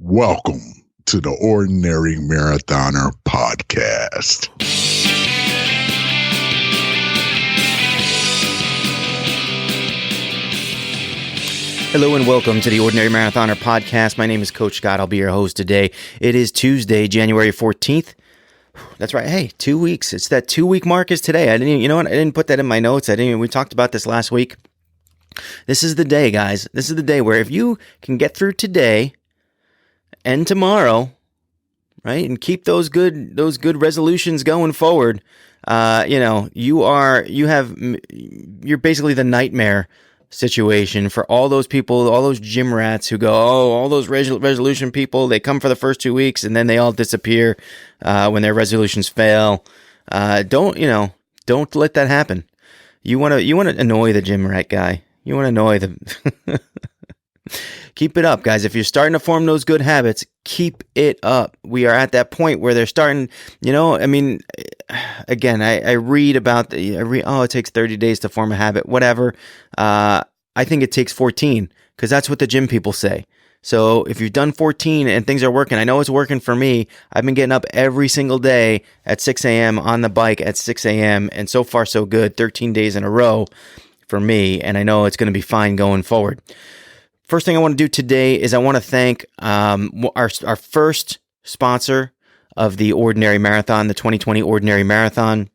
Welcome to the Ordinary Marathoner podcast. Hello and welcome to the Ordinary Marathoner podcast. My name is Coach Scott. I'll be your host today. It is Tuesday, January 14th. That's right. Hey, 2 weeks. It's that 2-week mark is today. I didn't put that in my notes. We talked about this last week. This is the day, guys. This is the day where if you can get through today and tomorrow, right, and keep those good resolutions going forward, you're basically the nightmare situation for all those people, all those gym rats who go, all those resolution people, they come for the first 2 weeks and then they all disappear when their resolutions fail. Don't let that happen. You want to annoy the gym rat guy. You want to annoy the keep it up, guys. If you're starting to form those good habits, keep it up. We are at that point where they're starting, again, I read about it takes 30 days to form a habit, whatever. I think it takes 14 because that's what the gym people say. So if you've done 14 and things are working, I know it's working for me. I've been getting up every single day at 6 a.m. on the bike at 6 a.m. and so far so good, 13 days in a row for me. And I know it's going to be fine going forward. First thing I want to do today is I want to thank our first sponsor of the Ordinary Marathon, the 2020 Ordinary Marathon.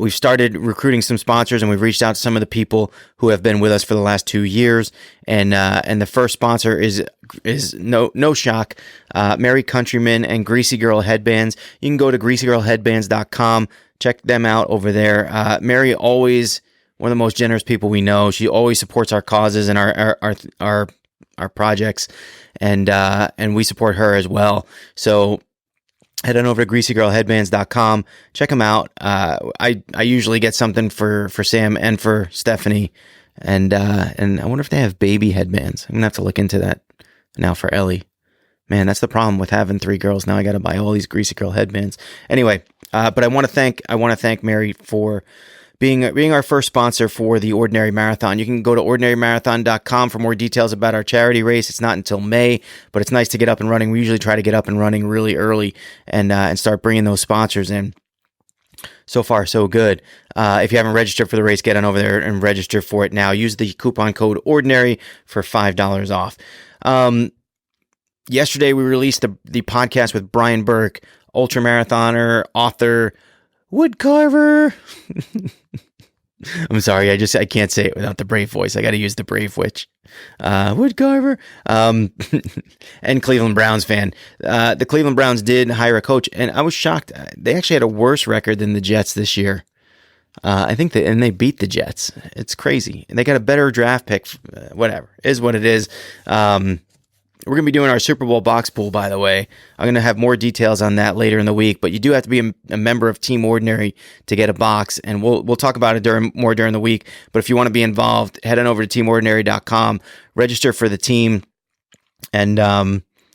We've started recruiting some sponsors, and we've reached out to some of the people who have been with us for the last 2 years. And the first sponsor is no shock, Merry Countryman and Greasy Girl Headbands. You can go to greasygirlheadbands.com, check them out over there. Mary always one of the most generous people we know. She always supports our causes and our projects, and we support her as well. So head on over to greasygirlheadbands.com. Check them out. I usually get something for Sam and for Stephanie, and I wonder if they have baby headbands. I'm gonna have to look into that now for Ellie. Man, that's the problem with having 3 girls. Now I got to buy all these Greasy Girl headbands. Anyway, but I want to thank Mary for being our first sponsor for the Ordinary Marathon. You can go to ordinarymarathon.com for more details about our charity race. It's not until May, but it's nice to get up and running. We usually try to get up and running really early and start bringing those sponsors in. So far, so good. If you haven't registered for the race, get on over there and register for it now. Use the coupon code ORDINARY for $5 off. Yesterday, we released the podcast with Brian Burke, ultramarathoner, author, woodcarver. I'm sorry, I can't say it without the brave voice. I got to use the brave witch. Woodcarver. And Cleveland Browns fan. The Cleveland Browns did hire a coach, and I was shocked. They actually had a worse record than the Jets this year. I think and they beat the Jets. It's crazy. And they got a better draft pick. Whatever. Is what it is. We're going to be doing our Super Bowl box pool, by the way. I'm going to have more details on that later in the week, but you do have to be a member of Team Ordinary to get a box, and we'll talk about it during the week. But if you want to be involved, head on over to teamordinary.com, register for the team, and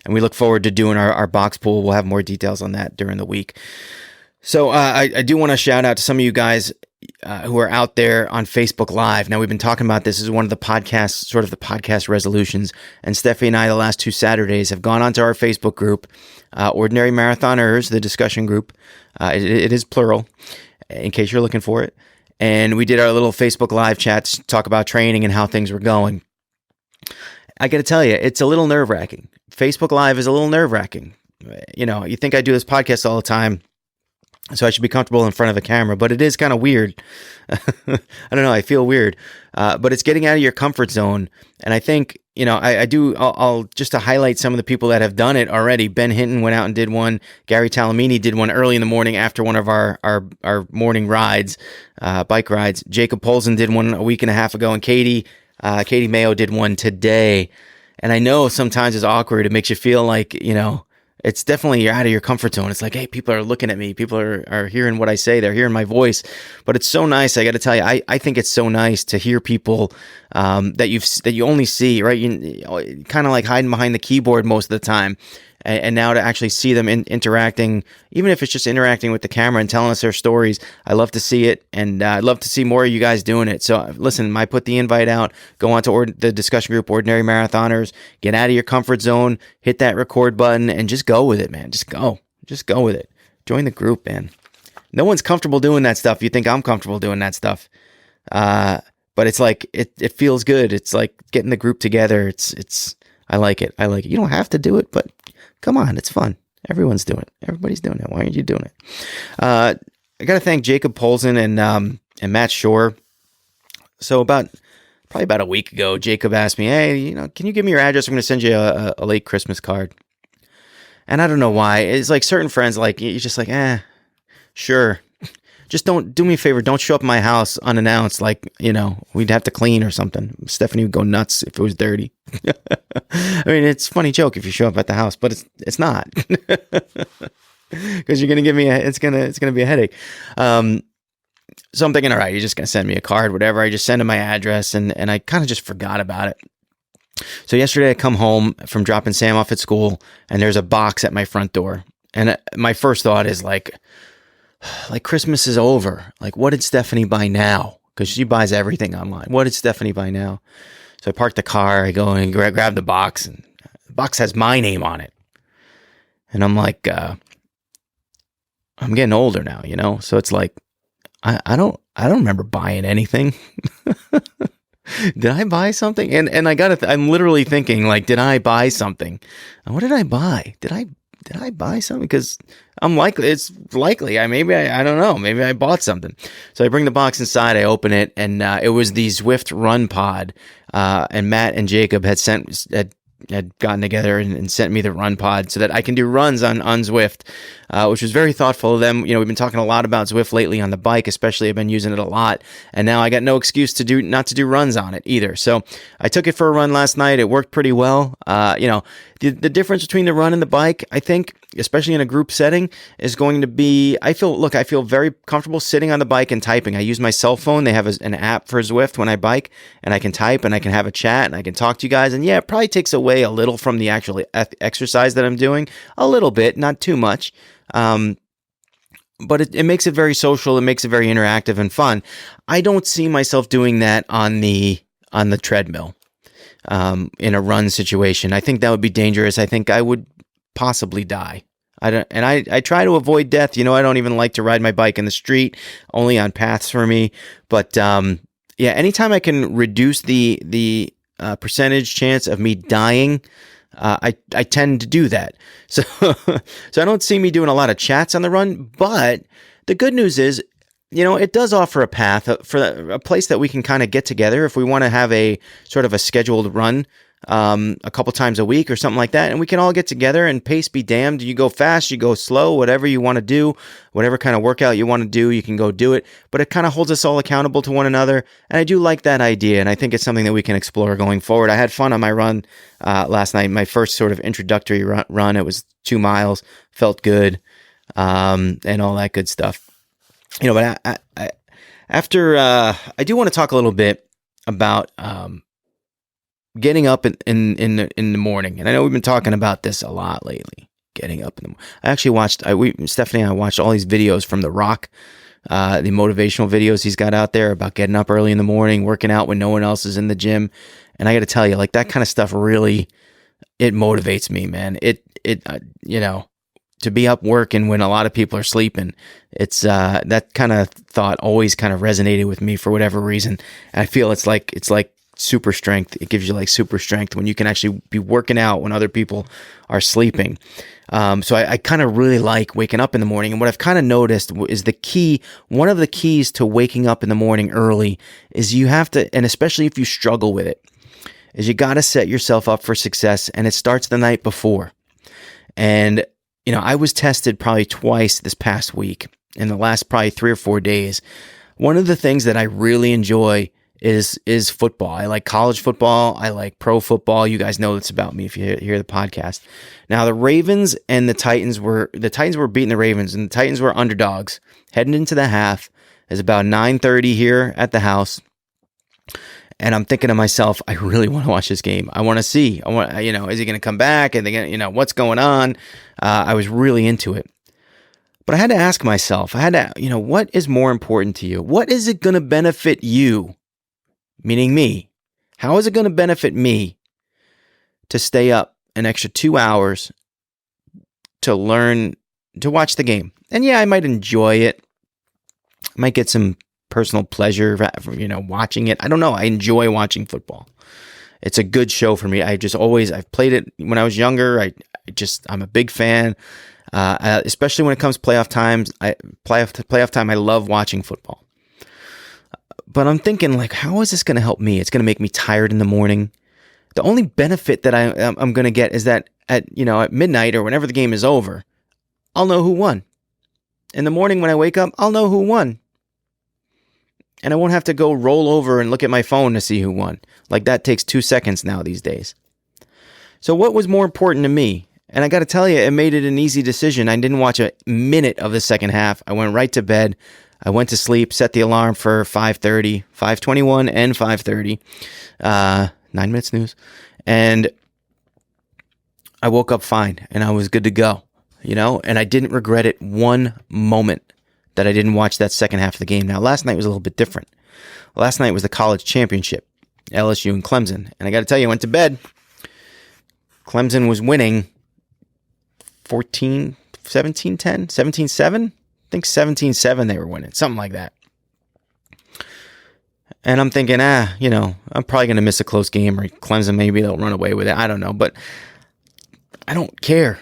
we look forward to doing our box pool. We'll have more details on that during the week. So I do want to shout out to some of you guys who are out there on Facebook Live. Now, we've been talking about this as one of the podcasts, sort of the podcast resolutions. And Stephanie and I, the last 2 Saturdays, have gone onto our Facebook group, Ordinary Marathoners, the discussion group. It is plural, in case you're looking for it. And we did our little Facebook Live chats, talk about training and how things were going. I got to tell you, it's a little nerve-wracking. Facebook Live is a little nerve-wracking. You think I do this podcast all the time, so I should be comfortable in front of a camera, but it is kind of weird. I don't know. I feel weird, but it's getting out of your comfort zone. And I think, I'll just to highlight some of the people that have done it already. Ben Hinton went out and did one. Gary Talamini did one early in the morning after one of our morning rides, bike rides. Jacob Polson did one a week and a half ago, and Katie Mayo did one today. And I know sometimes it's awkward. It makes you feel like, it's definitely, you're out of your comfort zone. It's like, hey, people are looking at me. People are hearing what I say. They're hearing my voice. But it's so nice. I got to tell you, I think it's so nice to hear people that you only see, right? You kind of like hiding behind the keyboard most of the time. and now to actually see them interacting, even if it's just interacting with the camera and telling us their stories, I love to see it, and I'd love to see more of you guys doing it. So listen, I put the invite out. Go on to the discussion group, Ordinary Marathoners. Get out of your comfort zone, hit that record button, and just go with it, man. Just go with it. Join the group, man. No one's comfortable doing that stuff. You think I'm comfortable doing that stuff. But it's like, it feels good. It's like getting the group together. I like it. You don't have to do it, but come on, it's fun. Everyone's doing it. Everybody's doing it. Why aren't you doing it? I got to thank Jacob Polson and Matt Shore. So probably about a week ago, Jacob asked me, hey, can you give me your address? I'm going to send you a late Christmas card. And I don't know why. It's like certain friends, like, you're just like, sure. Just don't do me a favor. Don't show up at my house unannounced. Like, we'd have to clean or something. Stephanie would go nuts if it was dirty. I mean, it's a funny joke if you show up at the house, but it's not, because you're going to give me it's going to be a headache. So I'm thinking, all right, you're just going to send me a card, whatever. I just send him my address, and I kind of just forgot about it. So yesterday I come home from dropping Sam off at school, and there's a box at my front door. And my first thought is like Christmas is over. Like, what did Stephanie buy now? Because she buys everything online. What did Stephanie buy now? So I park the car, I go and grab the box, and the box has my name on it. And I'm like, I'm getting older now, So it's like, I don't remember buying anything. Did I buy something? And I'm literally thinking, like, did I buy something? And what did I buy? Did I buy something? Because it's likely. I don't know. Maybe I bought something. So I bring the box inside, I open it, and it was the Zwift Run Pod. And Matt and Jacob had gotten together and sent me the Run Pod so that I can do runs on Zwift, which was very thoughtful of them. We've been talking a lot about Zwift lately on the bike, especially. I've been using it a lot, and now I got no excuse not to do runs on it either. So I took it for a run last night. It worked pretty well. The difference between the run and the bike, I think, especially in a group setting, is going to be, I feel very comfortable sitting on the bike and typing. I use my cell phone. They have an app for Zwift when I bike, and I can type and I can have a chat and I can talk to you guys. And yeah, it probably takes away a little from the actual exercise that I'm doing, a little bit, not too much. But it makes it very social. It makes it very interactive and fun. I don't see myself doing that on the treadmill. In a run situation, I think that would be dangerous. I think I would possibly die. I try to avoid death. I don't even like to ride my bike in the street, only on paths for me. But anytime I can reduce the percentage chance of me dying, I tend to do that. So I don't see me doing a lot of chats on the run. But the good news is, it does offer a path for a place that we can kind of get together if we want to have a sort of a scheduled run a couple times a week or something like that. And we can all get together, and pace be damned. You go fast, you go slow, whatever you want to do, whatever kind of workout you want to do, you can go do it. But it kind of holds us all accountable to one another. And I do like that idea. And I think it's something that we can explore going forward. I had fun on my run last night, my first sort of introductory run. It was 2 miles, felt good, and all that good stuff. But after I do want to talk a little bit about getting up in the morning, and I know we've been talking about this a lot lately. Getting up in the morning. I actually watched. Stephanie and I watched all these videos from The Rock, the motivational videos he's got out there about getting up early in the morning, working out when no one else is in the gym, and I got to tell you, like, that kind of stuff really, it motivates me, man. To be up working when a lot of people are sleeping, it's that kind of thought always kind of resonated with me for whatever reason. And I feel it's like super strength. It gives you like super strength when you can actually be working out when other people are sleeping. So I kind of really like waking up in the morning. And what I've kind of noticed is one of the keys to waking up in the morning early is you have to, and especially if you struggle with it, is you got to set yourself up for success. And it starts the night before. And I was tested probably twice this past week, in the last probably 3 or 4 days. One of the things that I really enjoy is football. I like college football. I like pro football. You guys know that's about me if you hear the podcast. Now, the Ravens and the Titans were beating the Ravens, and the Titans were underdogs heading into the half. It's about 9:30 here at the house. And I'm thinking to myself, I really want to watch this game. I want to see. Is he going to come back? And they going to, what's going on? I was really into it. But I had to ask myself, what is more important to you? What is it going to benefit you? Meaning me. How is it going to benefit me to stay up an extra 2 hours to learn, to watch the game? And yeah, I might enjoy it. I might get some personal pleasure from, watching it. I don't know. I enjoy watching football. It's a good show for me. I've played it when I was younger. I'm a big fan. Especially when it comes playoff times. Playoff time, I love watching football. But I'm thinking, how is this going to help me? It's going to make me tired in the morning. The only benefit that I'm going to get is that at midnight or whenever the game is over, I'll know who won. In the morning when I wake up, I'll know who won. And I won't have to go roll over and look at my phone to see who won. That takes 2 seconds now these days. So what was more important to me? And I got to tell you, it made it an easy decision. I didn't watch a minute of the second half. I went right to bed. I went to sleep, set the alarm for 5:30, 5:21 and 5:30. 9-minute snooze. And I woke up fine and I was good to go, and I didn't regret it one moment that I didn't watch that second half of the game. Now, last night was a little bit different. Last night was the college championship, LSU and Clemson. And I got to tell you, I went to bed. Clemson was winning 17-10, 17-7. I think 17-7 they were winning, something like that. And I'm thinking, I'm probably going to miss a close game, or Clemson, maybe they'll run away with it. I don't know, but I don't care.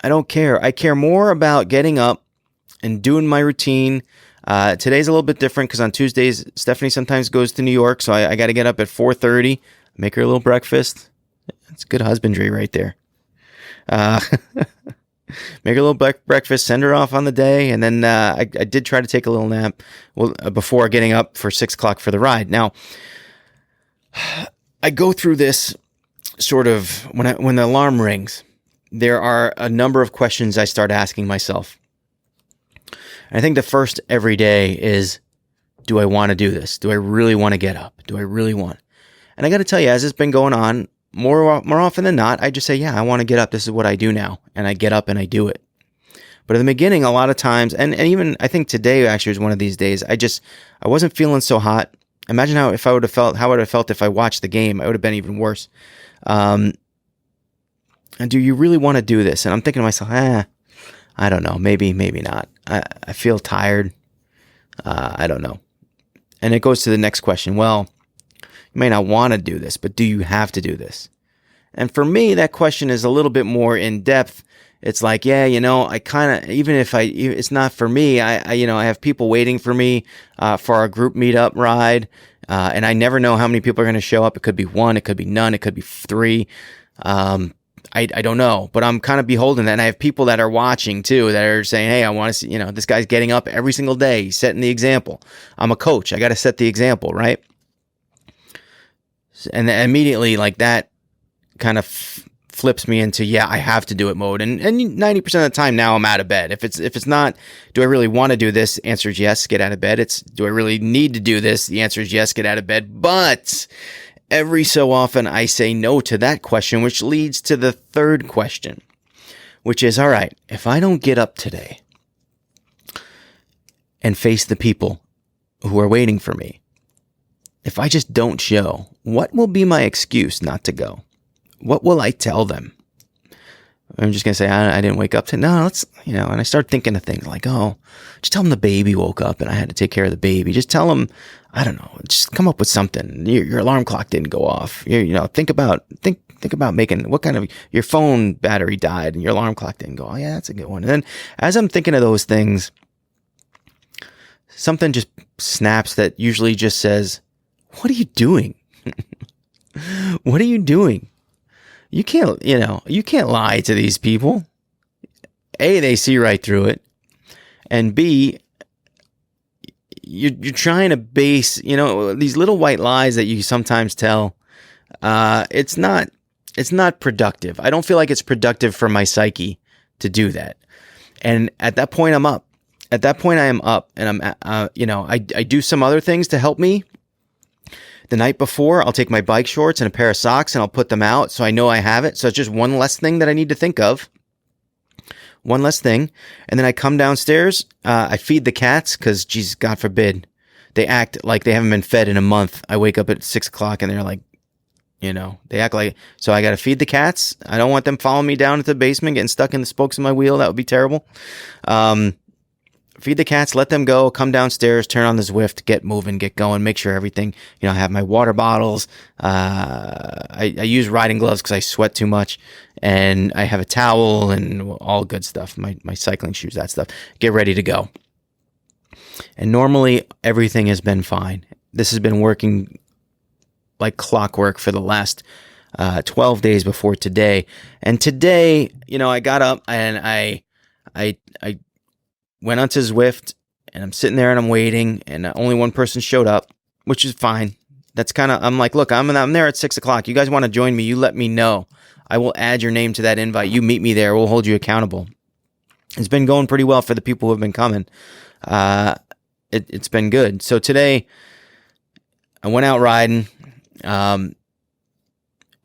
I care more about getting up and doing my routine. Today's a little bit different because on Tuesdays, Stephanie sometimes goes to New York, so I got to get up at 4:30, make her a little breakfast. It's good husbandry right there. Make her a little breakfast, send her off on the day, and then I did try to take a little nap before getting up for 6 o'clock for the ride. Now, I go through this sort of, when the alarm rings, there are a number of questions I start asking myself. I think the first every day is, do I want to do this? Do I really want to get up? Do I really want? And I got to tell you, as it's been going on, more often than not, I just say, yeah, I want to get up. This is what I do now. And I get up and I do it. But in the beginning, a lot of times, and even I think today actually was one of these days, I wasn't feeling so hot. Imagine how I would have felt if I watched the game. I would have been even worse. And do you really want to do this? And I'm thinking to myself, I don't know. Maybe not. I feel tired. I don't know. And it goes to the next question. Well, you may not want to do this, but do you have to do this? And for me, that question is a little bit more in depth. It's like, I kind of, even if it's not for me, I have people waiting for me for our group meetup ride. And I never know how many people are going to show up. It could be 1, it could be none, it could be 3. I don't know, but I'm kind of beholden. And I have people that are watching too, that are saying, hey, I want to see, this guy's getting up every single day. He's setting the example. I'm a coach. I got to set the example, right? And immediately that kind of flips me into, I have to do it mode. And 90% of the time now I'm out of bed. If it's not, do I really want to do this? The answer is yes, get out of bed. It's, do I really need to do this? The answer is yes, get out of bed. But every so often I say no to that question, which leads to the third question, which is, all right, if I don't get up today and face the people who are waiting for me, if I just don't show, what will be my excuse not to go? What will I tell them? I'm just going to say, I didn't wake up to, no, and I start thinking of things like, just tell them the baby woke up and I had to take care of the baby. Just tell them, I don't know, just come up with something. Your alarm clock didn't go off. Think about making, what kind of, your phone battery died and your alarm clock didn't go. Oh yeah, that's a good one. And then as I'm thinking of those things, something just snaps that usually just says, what are you doing? What are you doing? You can't lie to these people. A, they see right through it. And B, you're trying to base, these little white lies that you sometimes tell. It's not productive. I don't feel like it's productive for my psyche to do that. And at that point, I'm up. At that point, I am up, and I'm, I do some other things to help me. The night before, I'll take my bike shorts and a pair of socks and I'll put them out so I know I have it. So it's just one less thing that I need to think of. One less thing. And then I come downstairs. I feed the cats because, geez, God forbid, they act like they haven't been fed in a month. I wake up at 6 o'clock and they're like, they act like, so I got to feed the cats. I don't want them following me down into the basement, getting stuck in the spokes of my wheel. That would be terrible. Feed the cats, let them go, come downstairs, turn on the Zwift, get moving, get going, make sure everything, I have my water bottles. I use riding gloves because I sweat too much, and I have a towel and all good stuff, my cycling shoes, that stuff. Get ready to go. And normally everything has been fine. This has been working like clockwork for the last 12 days before today. And today, I got up and I went onto Zwift, and I'm sitting there and I'm waiting, and only one person showed up, which is fine. That's I'm like, look, I'm there at 6 o'clock. You guys want to join me? You let me know. I will add your name to that invite. You meet me there. We'll hold you accountable. It's been going pretty well for the people who have been coming. It's been good. So today I went out riding, and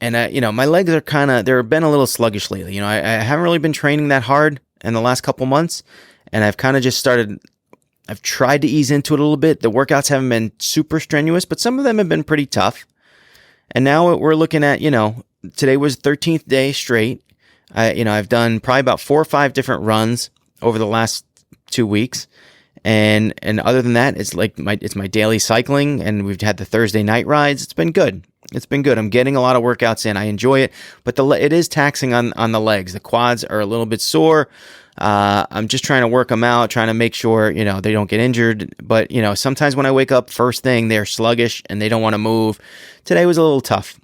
my legs are they've been a little sluggish lately. I haven't really been training that hard in the last couple months. And I've kind of just I've tried to ease into it a little bit. The workouts haven't been super strenuous, but some of them have been pretty tough. And now we're looking at, today was 13th day straight. I've done probably about 4 or 5 different runs over the last 2 weeks. And other than that, it's my daily cycling, and we've had the Thursday night rides. It's been good. I'm getting a lot of workouts in. I enjoy it, but it is taxing on the legs. The quads are a little bit sore. I'm just trying to work them out, trying to make sure, they don't get injured. But, sometimes when I wake up first thing, they're sluggish and they don't want to move. Today was a little tough.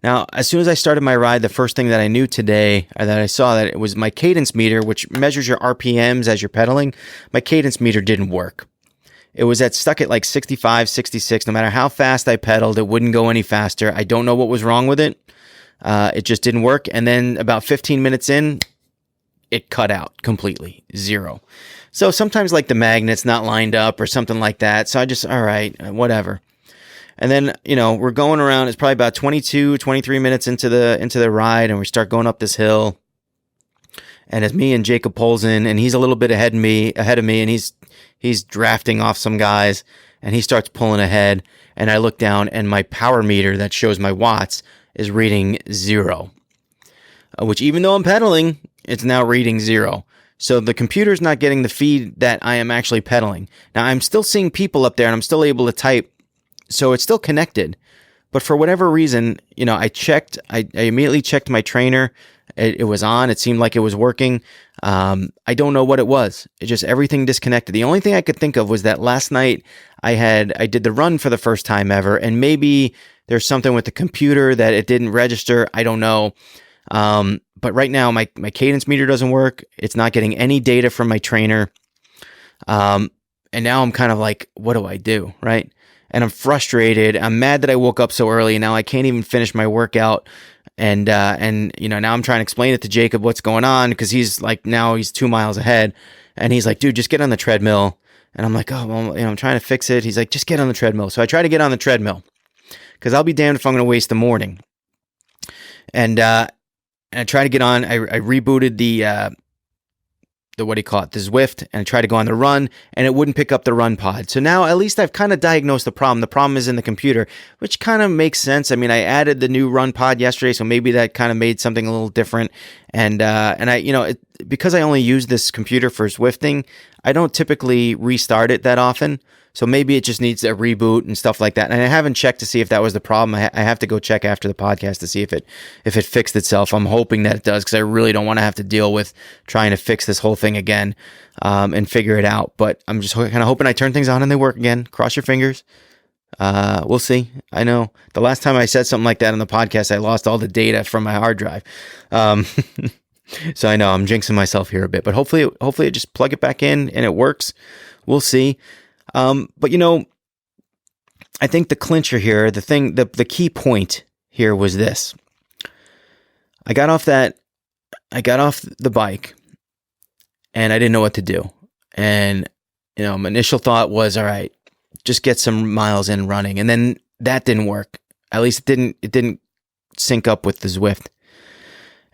Now, as soon as I started my ride, the first thing that I knew today, that I saw, that it was my cadence meter, which measures your RPMs as you're pedaling. My cadence meter didn't work. It was stuck at like 65, 66. No matter how fast I pedaled, it wouldn't go any faster. I don't know what was wrong with it. It just didn't work. And then about 15 minutes in, it cut out completely, 0. So sometimes like the magnet's not lined up or something like that. So I just, all right, whatever. And then, we're going around. It's probably about 22, 23 minutes into the ride, and we start going up this hill. And as me and Jacob pulls in, and he's a little bit ahead of me, and he's drafting off some guys, and he starts pulling ahead. And I look down, and my power meter that shows my watts is reading 0, which even though I'm pedaling, it's now reading 0. So the computer's not getting the feed that I am actually pedaling. Now I'm still seeing people up there, and I'm still able to type. So it's still connected. But for whatever reason, I immediately checked my trainer. It was on. It seemed like it was working. I don't know what it was. It just, everything disconnected. The only thing I could think of was that last night I did the run for the first time ever, and maybe there's something with the computer that it didn't register. I don't know. But right now my cadence meter doesn't work. It's not getting any data from my trainer. And now I'm kind of like, what do I do? Right. And I'm frustrated. I'm mad that I woke up so early, and now I can't even finish my workout. And now I'm trying to explain it to Jacob what's going on, because he's 2 miles ahead, and he's like, dude, just get on the treadmill. And I'm like, oh, well, I'm trying to fix it. He's like, just get on the treadmill. So I try to get on the treadmill, because I'll be damned if I'm going to waste the morning. And I try to get on. I rebooted the Zwift, and I tried to go on the run, and it wouldn't pick up the run pod. So now at least I've kind of diagnosed the problem. The problem is in the computer, which kind of makes sense. I mean, I added the new run pod yesterday, so maybe that kind of made something a little different. And I, because I only use this computer for Zwifting, I don't typically restart it that often. So maybe it just needs a reboot and stuff like that. And I haven't checked to see if that was the problem. I have to go check after the podcast to see if it fixed itself. I'm hoping that it does, because I really don't want to have to deal with trying to fix this whole thing again and figure it out. But I'm just kind of hoping I turn things on and they work again. Cross your fingers. We'll see. I know the last time I said something like that on the podcast, I lost all the data from my hard drive. So I know I'm jinxing myself here a bit, but hopefully it just plug it back in and it works. We'll see. But I think the clincher here, the key point here was this. I got off the bike, and I didn't know what to do. And, my initial thought was, all right, just get some miles in running. And then that didn't work. At least it didn't sync up with the Zwift.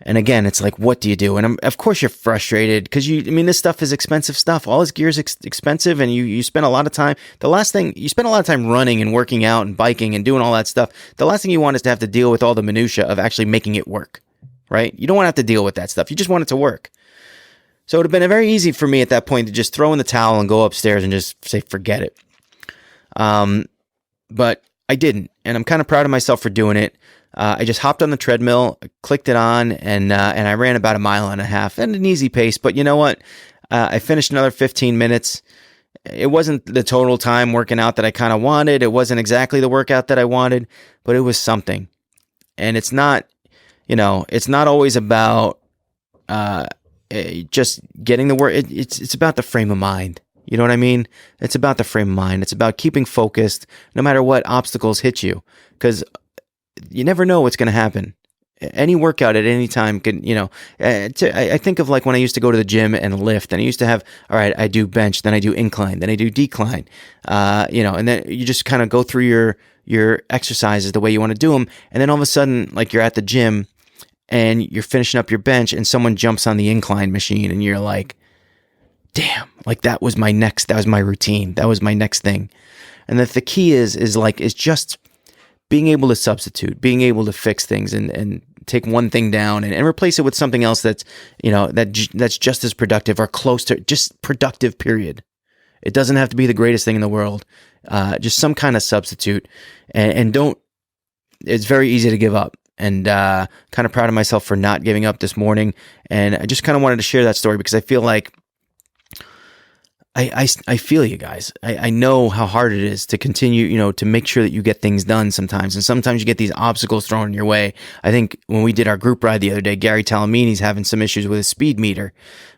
And again, it's like, what do you do? And of course you're frustrated because this stuff is expensive stuff. All this gear is expensive, and you spend a lot of time. You spend a lot of time running and working out and biking and doing all that stuff. The last thing you want is to have to deal with all the minutia of actually making it work, right? You don't want to have to deal with that stuff. You just want it to work. So it would have been very easy for me at that point to just throw in the towel and go upstairs and just say, forget it. But I didn't, and I'm kind of proud of myself for doing it. I just hopped on the treadmill, clicked it on, and I ran about 1.5 miles at an easy pace. But you know what? I finished another 15 minutes. It wasn't the total time working out that I kind of wanted. It wasn't exactly the workout that I wanted, but it was something. And it's not, it's not always about just getting the work. It's about the frame of mind. You know what I mean? It's about the frame of mind. It's about keeping focused no matter what obstacles hit you, because you never know what's going to happen. Any workout at any time can, I think of like when I used to go to the gym and lift, and I used to have, all right, I do bench, then I do incline, then I do decline, and then you just kind of go through your exercises the way you want to do them. And then all of a sudden, like you're at the gym and you're finishing up your bench and someone jumps on the incline machine and you're like, damn, like that was my routine. That was my next thing. And the key is just being able to substitute, being able to fix things and take one thing down and replace it with something else that's, that's just as productive or close to just productive, period. It doesn't have to be the greatest thing in the world. Just some kind of substitute, and it's very easy to give up. And kind of proud of myself for not giving up this morning. And I just kind of wanted to share that story because I feel like I feel you guys. I know how hard it is to continue, to make sure that you get things done sometimes. And sometimes you get these obstacles thrown in your way. I think when we did our group ride the other day, Gary Talamini's having some issues with his speed meter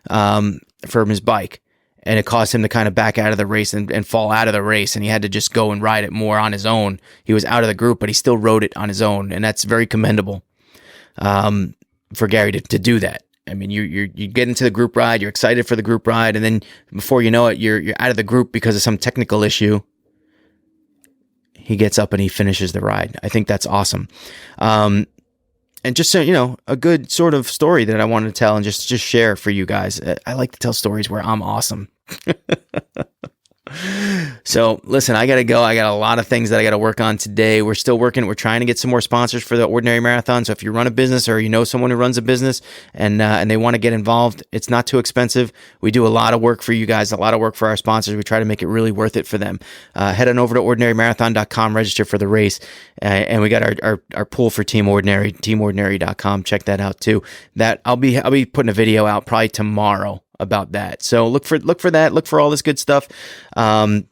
from his bike. And it caused him to kind of back out of the race and fall out of the race. And he had to just go and ride it more on his own. He was out of the group, but he still rode it on his own. And that's very commendable for Gary to do that. I mean, you get into the group ride, you're excited for the group ride, and then before you know it, you're out of the group because of some technical issue. He gets up and he finishes the ride. I think that's awesome. And just so, a good sort of story that I wanted to tell and just share for you guys. I like to tell stories where I'm awesome. So listen, I got to go. I got a lot of things that I got to work on today. We're still working. We're trying to get some more sponsors for the Ordinary Marathon. So if you run a business or you know someone who runs a business and they want to get involved, it's not too expensive. We do a lot of work for you guys, a lot of work for our sponsors. We try to make it really worth it for them. Head on over to ordinarymarathon.com, register for the race. And we got our pool for Team Ordinary, teamordinary.com. Check that out too. That I'll be putting a video out probably tomorrow about that. So look for that. Look for all this good stuff. I'm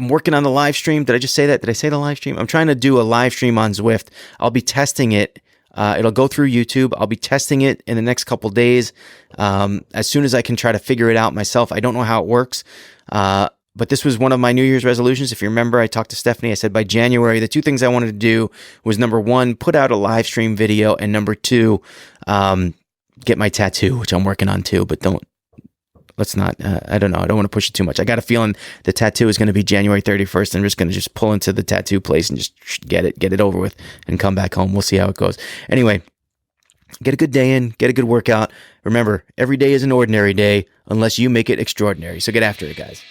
working on the live stream. Did I just say that? Did I say the live stream? I'm trying to do a live stream on Zwift. I'll be testing it. It'll go through YouTube. I'll be testing it in the next couple days. As soon as I can try to figure it out myself. I don't know how it works. But this was one of my New Year's resolutions. If you remember, I talked to Stephanie. I said by January, the two things I wanted to do was number one, put out a live stream video, and number two, get my tattoo, which I'm working on too, but let's not, I don't know. I don't want to push it too much. I got a feeling the tattoo is going to be January 31st. I'm just going to pull into the tattoo place and just get it over with and come back home. We'll see how it goes. Anyway, get a good day in, get a good workout. Remember, every day is an ordinary day unless you make it extraordinary. So get after it, guys.